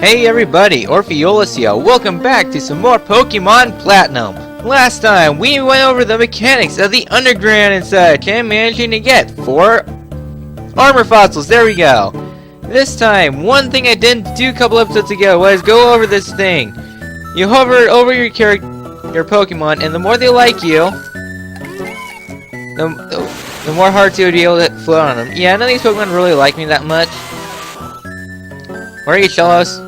Hey everybody, Orpheolus here. Welcome back to some more Pokemon Platinum. Last time we went over the mechanics of the underground and such and managing to get 4 armor fossils. There we go. This time, one thing I didn't do a couple episodes ago was go over this thing. You hover over your Pokemon, and the more they like you, the more hearts you would be able to float on them. Yeah, none of these Pokemon really like me that much. Where are you, Shellos?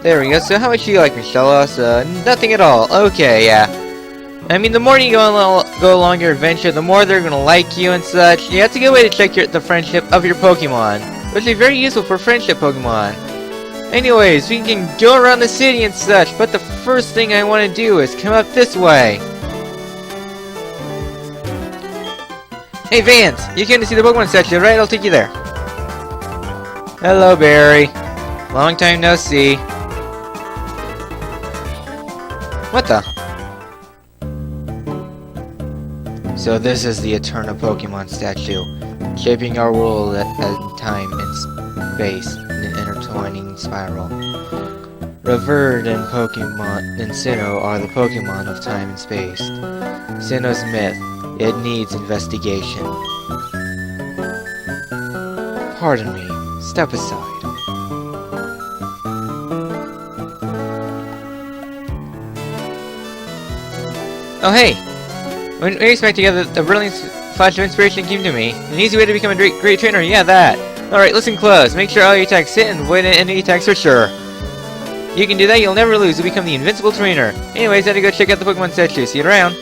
There we go. So how much do you like me, Shellos? Nothing at all. Okay, yeah. I mean, the more you go along your adventure, the more they're gonna like you and such. Yeah, it's a good way to check the friendship of your Pokemon, which is very useful for friendship Pokemon. Anyways, we can go around the city and such, but the first thing I want to do is come up this way. Hey Vance, you came to see the Pokemon statue, right? I'll take you there. Hello, Barry. Long time no see. What the? So this is the Eterna Pokemon statue, shaping our world at time and space in an intertwining spiral. Revered in Pokemon and Sinnoh are the Pokemon of time and space. Sinnoh's myth, it needs investigation. Pardon me, step aside. Oh hey! When we expect together, a brilliant flash of inspiration came to me. An easy way to become a great trainer, yeah that! Alright, listen close. Make sure all your attacks hit and avoid any attacks for sure. You can do that, you'll never lose. You'll become the invincible trainer. Anyways, I had to go check out the Pokemon statue. See you around.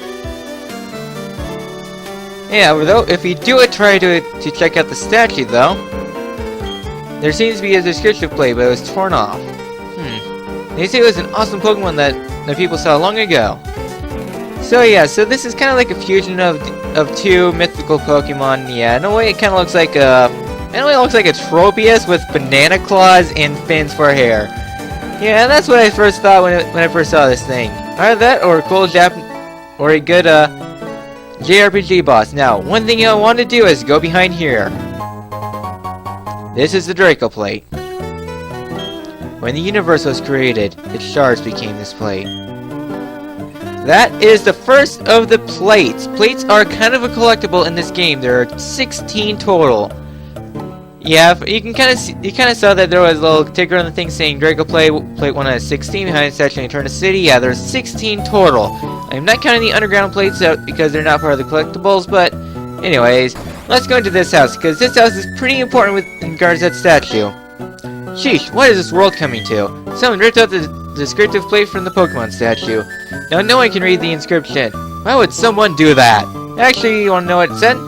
Yeah, though, if you do try to check out the statue, though, there seems to be a description plate, but it was torn off. They say it was an awesome Pokemon that people saw long ago. So yeah, so this is kind of like a fusion of 2 mythical Pokemon. Yeah, in a way it kind of looks like a Tropius with banana claws and fins for hair. Yeah, that's what I first thought when I first saw this thing. Either that or a cool or a good JRPG boss. Now, one thing I want to do is go behind here. This is the Draco Plate. When the universe was created, its shards became this plate. That is the first of the plates. Plates are kind of a collectible in this game. There are 16 total. Yeah, you kind of saw that there was a little ticker on the thing saying Draco Plate 1 out of 16 behind the statue in Eterna City. Yeah, there's 16 total. I'm not counting the underground plates out because they're not part of the collectibles, but anyways, let's go into this house because this house is pretty important with regards to that statue. Sheesh, what is this world coming to? Someone ripped out the descriptive plate from the Pokemon statue. Now no one can read the inscription. Why would someone do that? Actually, you want to know what it said?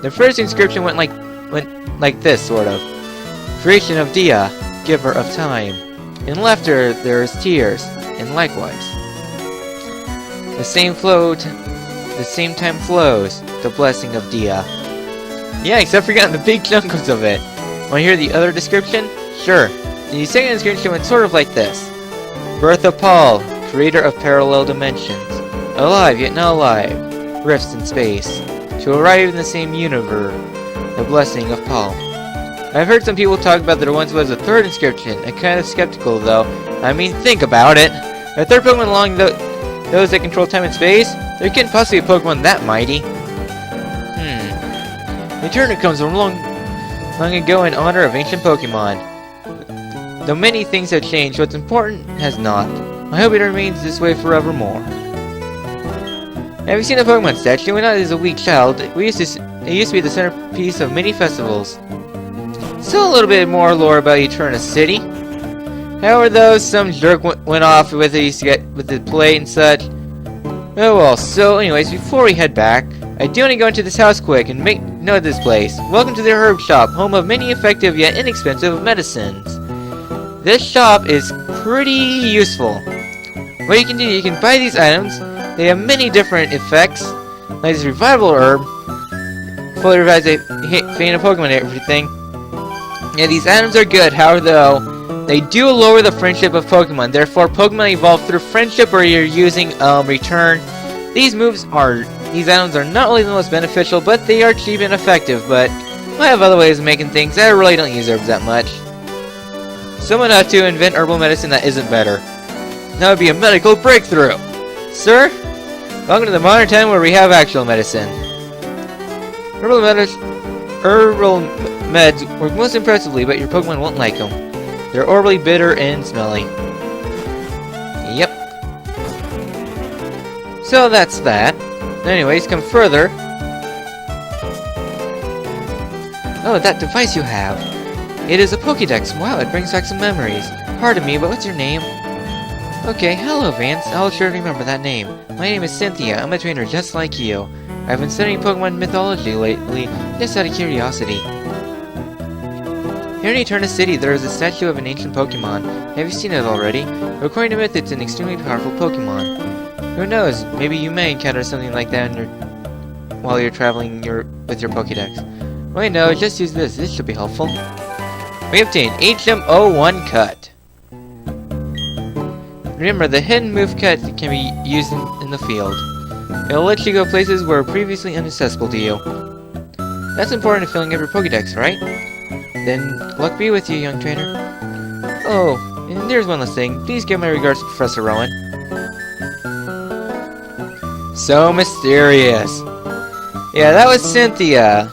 The first inscription went like this, sort of. Creation of Dia, giver of time. In laughter there is tears, and likewise. The same time flows, the blessing of Dia. Yeah, except for getting the big chunks of it. Want to hear the other description? Sure. The second inscription went sort of like this. Birth of Paul, creator of parallel dimensions. Alive yet not alive. Rifts in space. To arrive in the same universe. The blessing of Paul. I've heard some people talk about there once was a third inscription. I'm kind of skeptical though. I mean, think about it. A third Pokemon along those that control time and space? There couldn't possibly be a Pokemon that mighty. Eterna comes from long ago in honor of ancient Pokemon. Though many things have changed, what's important has not. I hope it remains this way forevermore. Have you seen the Pokemon statue? When I was a wee child, it used to be the centerpiece of many festivals. Still a little bit more lore about Eterna City. However, though, some jerk went off with the plate and such. Oh well, so anyways, before we head back, I do want to go into this house quick and make note of this place. Welcome to the herb shop, home of many effective yet inexpensive medicines. This shop is pretty useful. What you can do, you can buy these items. They have many different effects, like this revival herb, fully revives a faint of Pokemon and everything. Yeah, these items are good, however though, they do lower the friendship of Pokemon. Therefore, Pokemon evolve through friendship or you're using return. These moves These items are not really the most beneficial, but they are cheap and effective, but I have other ways of making things that I really don't use herbs that much. Someone ought to invent herbal medicine that isn't better. That would be a medical breakthrough! Sir? Welcome to the modern time where we have actual medicine. Herbal meds work most impressively, but your Pokemon won't like them. They're horribly bitter and smelly. Yep. So that's that. Anyways, come further. Oh, that device you have. It is a Pokédex. Wow, it brings back some memories. Pardon me, but what's your name? Okay, hello Vance. I'll sure remember that name. My name is Cynthia. I'm a trainer just like you. I've been studying Pokemon mythology lately, just out of curiosity. Here in Eterna City, there is a statue of an ancient Pokemon. Have you seen it already? According to myth, it's an extremely powerful Pokemon. Who knows? Maybe you may encounter something like that while you're traveling with your Pokédex. Wait, no, just use this. This should be helpful. We obtained HM01 Cut. Remember, the hidden move cut can be used in the field. It'll let you go places where previously inaccessible to you. That's important in filling up your Pokédex, right? Then, luck be with you, young trainer. Oh, and there's one last thing. Please give my regards to Professor Rowan. So mysterious. Yeah, that was Cynthia.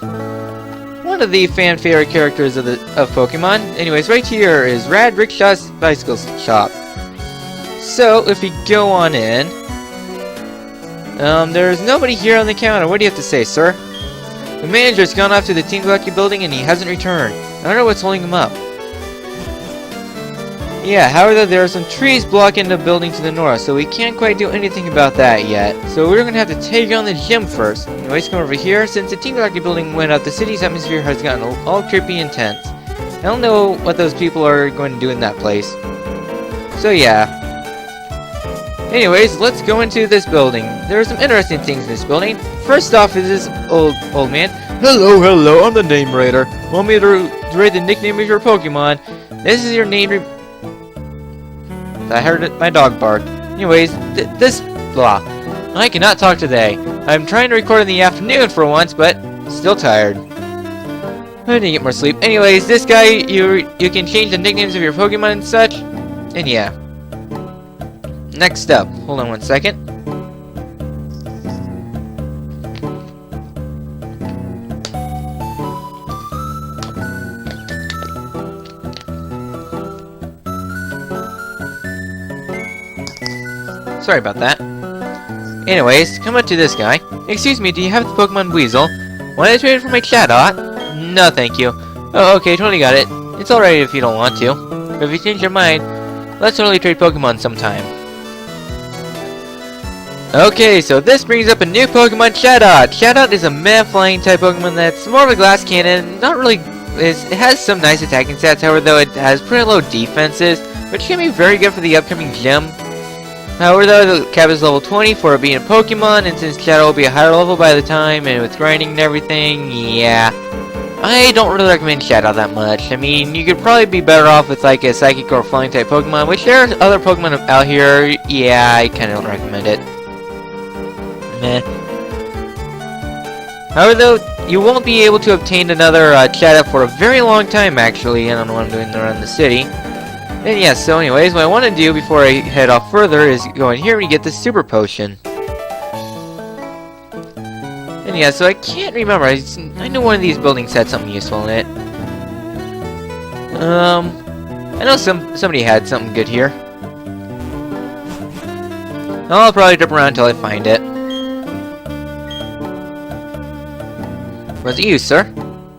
One of the fan-favorite characters of Pokemon. Anyways, right here is Rad Rickshaw's Bicycle Shop. So, if we go on in... there's nobody here on the counter. What do you have to say, sir? The manager's gone off to the Team Lucky building and he hasn't returned. I don't know what's holding him up. Yeah, however, there are some trees blocking the building to the north, so we can't quite do anything about that yet. So we're gonna have to take on the gym first. Anyways, come over here. Since the Team Lucky building went up, the city's atmosphere has gotten all creepy and tense. I don't know what those people are going to do in that place. So yeah. Anyways, let's go into this building. There are some interesting things in this building. First off is this old man. Hello, I'm the name writer. Want me to write the nickname of your Pokemon? This is your name. I heard my dog bark. Anyways, blah. I cannot talk today. I'm trying to record in the afternoon for once, but still tired. I need to get more sleep. Anyways, this guy, you can change the nicknames of your Pokemon and such. And yeah. Next up, hold on one second. Sorry about that. Anyways, come up to this guy. Excuse me, do you have the Pokemon Weasel? Want to trade it for my Chatot? No, thank you. Oh, okay, totally got it. It's alright if you don't want to. But if you change your mind, let's totally trade Pokemon sometime. Okay, so this brings up a new Pokemon, Chatot. Chatot is a meh-flying type Pokemon that's more of a glass cannon. Not really... It has some nice attacking stats, however, though it has pretty low defenses, which can be very good for the upcoming gym. However, though, the cap is level 20 for it being a Pokemon, and since Chatot will be a higher level by the time, and with grinding and everything, yeah. I don't really recommend Chatot that much. I mean, you could probably be better off with like a Psychic or Flying type Pokemon, which there are other Pokemon out here. Yeah, I kinda don't recommend it. Meh. However, though, you won't be able to obtain another Chatot for a very long time, actually. I don't know what I'm doing around the city. And yeah, so anyways, what I want to do before I head off further is go in here and get the Super Potion. And yeah, so I can't remember. I know one of these buildings had something useful in it. I know somebody had something good here. I'll probably jump around until I find it. What's it used, sir?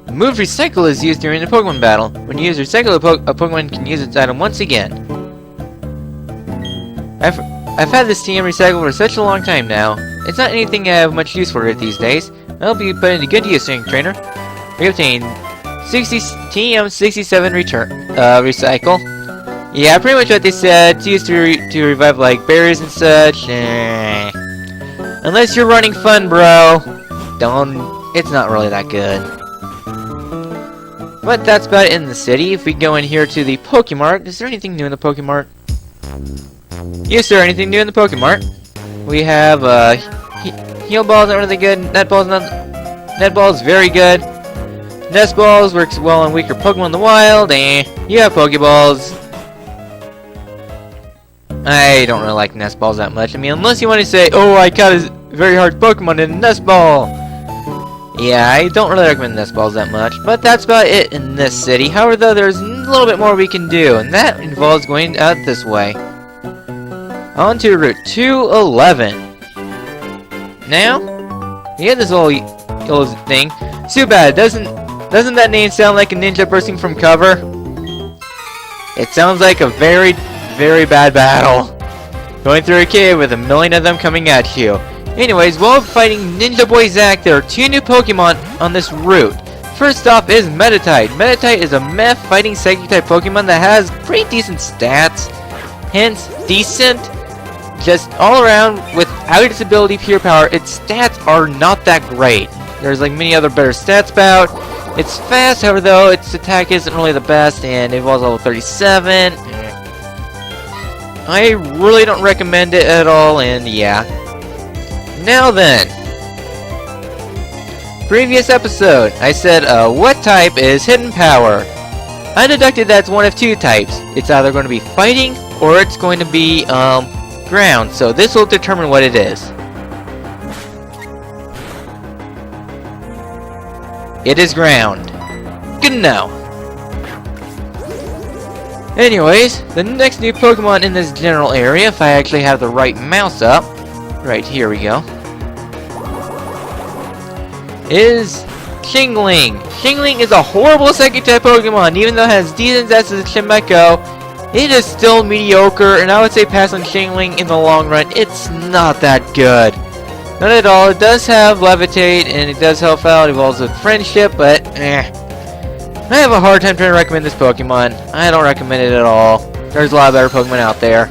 The move Recycle is used during the Pokemon battle. When you use Recycle, a Pokemon can use its item once again. I've had this TM Recycle for such a long time now. It's not anything I have much use for it these days. I'll be put into good use, young trainer. We obtained TM67 Recycle. Yeah, pretty much what they said. It's used to revive like berries and such. Unless you're running fun, bro. It's not really that good. But that's about it in the city. If we go in here to the Pokemart, is there anything new in the Pokemart? Yes, sir, anything new in the Pokemart? We have, Heal balls aren't really good. Net balls not. Net balls very good. Nest balls works well on weaker Pokemon in the wild. You have Pokeballs. I don't really like nest balls that much. I mean, unless you want to say, oh, I caught a very hard Pokemon in a nest ball. Yeah, I don't really recommend nest balls that much. But that's about it in this city. However, though, there's a little bit more we can do, and that involves going out this way. On to Route 211. Now, we have this little thing. Zubat, doesn't that name sound like a ninja bursting from cover? It sounds like a very, very bad battle. Going through a cave with a million of them coming at you. Anyways, while fighting Ninja Boy Zack, there are 2 new Pokemon on this route. First off is Meditite. Meditite is a meh fighting psychic type Pokemon that has pretty decent stats. Hence, decent. Just all around, without its ability Pure Power, its stats are not that great. There's like many other better stats about. It's fast, however though, its attack isn't really the best, and it was level 37. I really don't recommend it at all, and yeah. Now then. Previous episode, I said, what type is Hidden Power? I deducted that's one of 2 types. It's either going to be Fighting, or it's going to be, Ground, so this will determine what it is. It is Ground. Good to know. Anyways, the next new Pokemon in this general area, if I actually have the right mouse up, right here we go, is Jingling. Jingling is a horrible psychic type Pokemon, even though it has decent stats as a Chimecho. It is still mediocre, and I would say pass on Jingling in the long run. It's not that good. Not at all. It does have Levitate, and it does help out. It evolves with Friendship, but I have a hard time trying to recommend this Pokemon. I don't recommend it at all. There's a lot of better Pokemon out there.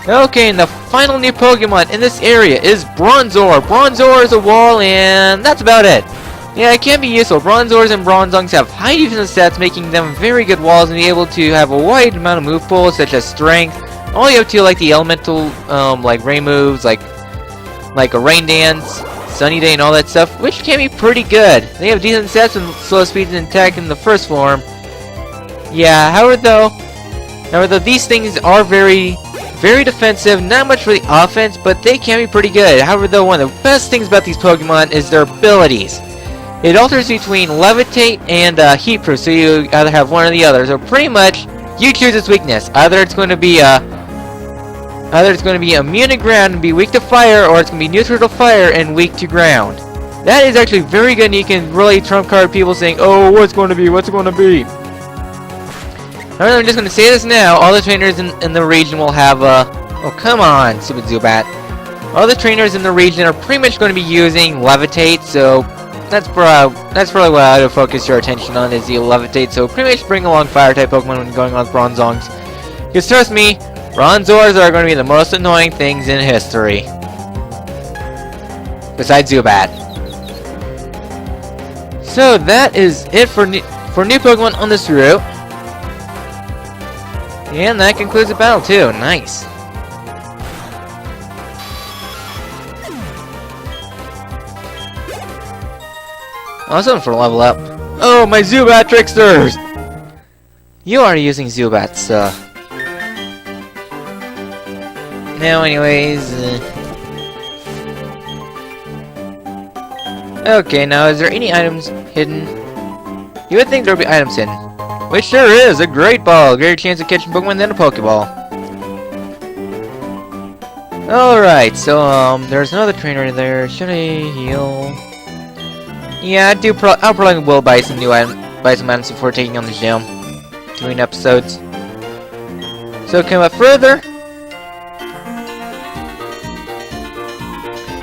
Okay, and the final new Pokemon in this area is Bronzor. Bronzor is a wall, and that's about it. Yeah, it can be useful. Bronzors and Bronzongs have high defensive stats, making them very good walls and be able to have a wide amount of move pools, such as Strength, all the way up to like the elemental, like rain moves, like a Rain Dance, Sunny Day, and all that stuff, which can be pretty good. They have decent stats and slow speeds and attack in the first form. Yeah, however though, these things are very, very defensive, not much for the offense, but they can be pretty good. However though, one of the best things about these Pokemon is their abilities. It alters between Levitate and Heat Proof, so you either have one or the other. So pretty much, you choose its weakness. Either it's going to be immune to ground and be weak to fire, or it's going to be neutral to fire and weak to ground. That is actually very good, and you can really trump card people saying, oh, what's going to be? I'm just going to say this now. All the trainers in the region will have oh, come on, stupid Zubat. All the trainers in the region are pretty much going to be using Levitate, so that's probably what I would focus your attention on, is the Levitate. So pretty much bring along Fire-type Pokemon when going on with Bronzongs. Because trust me, Bronzors are going to be the most annoying things in history. Besides Zubat. So that is it for new Pokemon on this route. And that concludes the battle too. Nice. Awesome for level up. Oh, my Zubat Tricksters! You are using Zubats, Now, anyways... Okay, now, is there any items hidden? You would think there would be items hidden. Which there is! A Great Ball! Greater chance of catching Pokemon than a Pokeball. Alright, so, there's another trainer there. Should I heal? Yeah, I'll probably will buy some items before taking on the gym. Doing episodes. So come up further.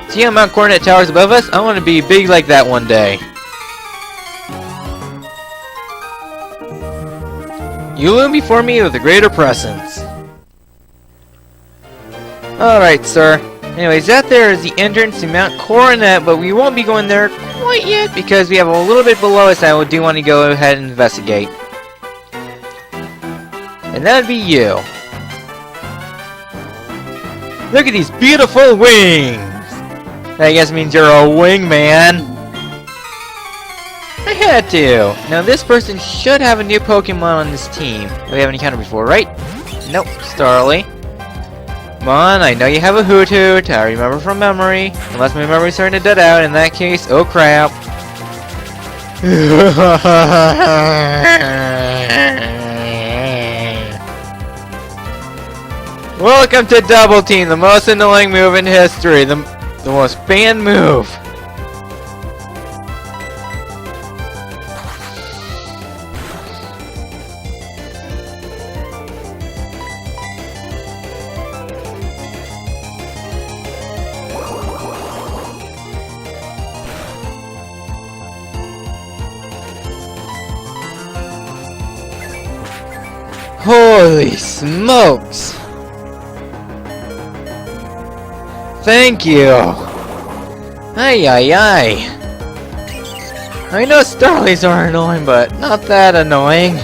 See how Mount Coronet towers above us? I want to be big like that one day. You loom before me with a greater presence. Alright, sir. Anyways, that there is the entrance to Mount Coronet, but we won't be going there quite yet because we have a little bit below us that I do want to go ahead and investigate. And that would be you. Look at these beautiful wings! That I guess means you're a wingman. I had to. Now this person should have a new Pokemon on this team. We haven't encountered before, right? Nope, Starly. Come on, I know you have a Hoot-Hoot. I remember from memory. Unless my memory's starting to dead out. In that case, oh crap. Welcome to Double Team, the most annoying move in history. The most banned move. Holy smokes! Thank you! Ay ay ay! I know Starlies are annoying, but not that annoying.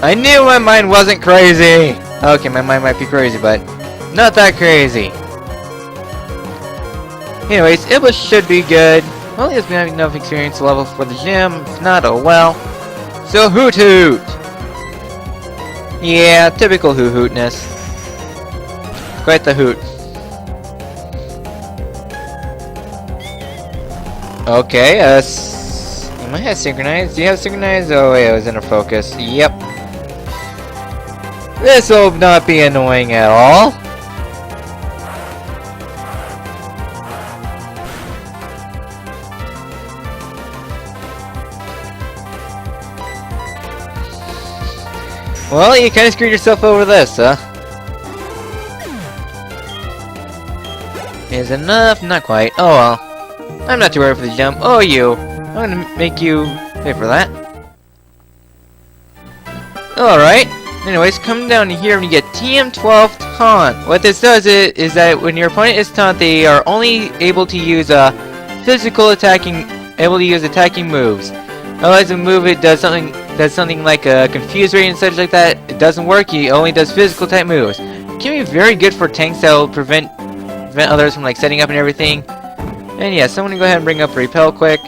I knew my mind wasn't crazy! Okay, my mind might be crazy, but not that crazy. Anyways, it should be good. Well, he has been having enough experience level for the gym. If not, oh well. So Hoot-Hoot! Yeah, typical Hoot-Hootness. Quite the hoot. Okay, am I synchronized? Do you have synchronized? Oh wait, I was in a focus. Yep. This will not be annoying at all. Well, you kind of screwed yourself over this, huh? Is enough? Not quite. Oh well. I'm not too worried for the jump. Oh, you. I'm gonna make you pay for that. Alright. Anyways, come down here and you get TM12 Taunt. What this does is that when your opponent is taunt, they are only able to use attacking moves. Otherwise, the move it does something like a confuse ray and such like that. It doesn't work. He only does physical type moves. It can be very good for tanks that will prevent others from like setting up and everything. And yeah, so I'm gonna go ahead and bring up Repel quick.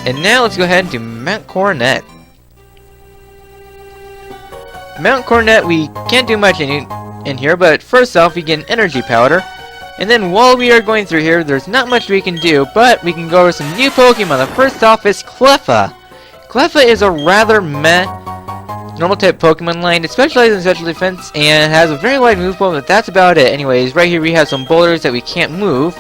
And now let's go ahead and do Mount Coronet. Mount Coronet, we can't do much in here, but first off, we get an energy powder. And then while we are going through here, there's not much we can do, but we can go over some new Pokemon. The first off is Cleffa. Cleffa is a rather meh normal type Pokemon line. It specializes in special defense and has a very wide move pool, but that's about it. Anyways, right here we have some boulders that we can't move.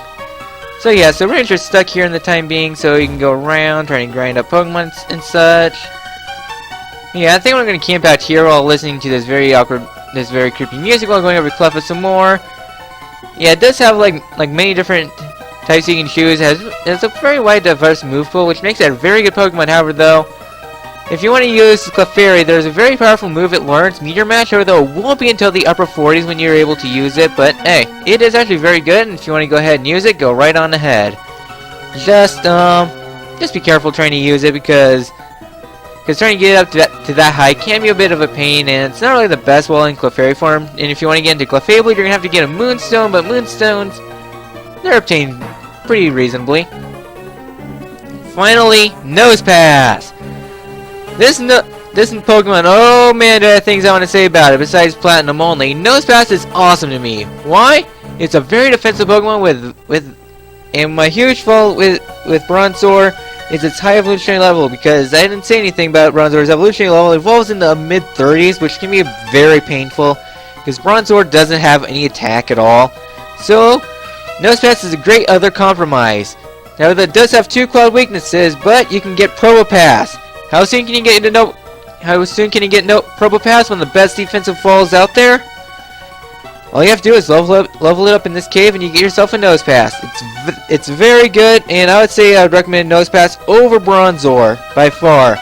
So yeah, so we're just stuck here in the time being, so you can go around trying to grind up Pokemon and such. Yeah, I think we're gonna camp out here while listening to this very creepy music while going over Cleffa some more. Yeah, it does have like many different types you can choose. It has a very wide, diverse move pool, which makes it a very good Pokemon. However, though, if you want to use Clefairy, there's a very powerful move it learns, Meteor Mash, although it won't be until the upper 40s when you're able to use it, but hey, it is actually very good, and if you want to go ahead and use it, go right on ahead. Just be careful trying to use it, because trying to get up to that high can be a bit of a pain, and it's not really the best while in Clefairy form, and if you want to get into Clefable, you're going to have to get a Moonstone, but Moonstones, they're obtained pretty reasonably. Finally, Nosepass! This Pokemon, oh man, there are things I want to say about it, besides Platinum only. Nosepass is awesome to me. Why? It's a very defensive Pokemon and my huge fault with Bronzor is its high evolutionary level, because I didn't say anything about Bronzor's evolutionary level. It evolves in the mid-30s, which can be very painful, because Bronzor doesn't have any attack at all. So, Nosepass is a great other compromise. Now, that does have two cloud weaknesses, but you can get Probopass. How soon can you get Probopass, one of the best defensive falls out there? All you have to do is level it up in this cave, and you get yourself a Nosepass. It's very good, and I would say I would recommend Nosepass over Bronzor by far.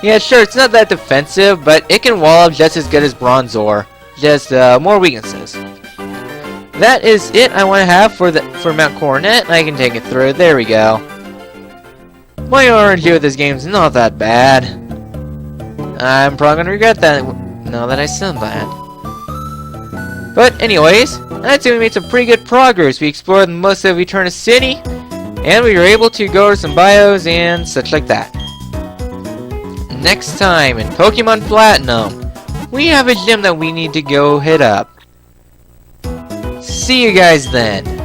Yeah, sure, it's not that defensive, but it can wall up just as good as Bronzor. Just more weaknesses. That is it I want to have for Mount Coronet, and I can take it through. There we go. My RNG with this game is not that bad. I'm probably gonna regret that now that I said that. But anyways, I'd say we made some pretty good progress. We explored most of Eterna City, and we were able to go to some bios and such like that. Next time in Pokemon Platinum, we have a gym that we need to go hit up. See you guys then.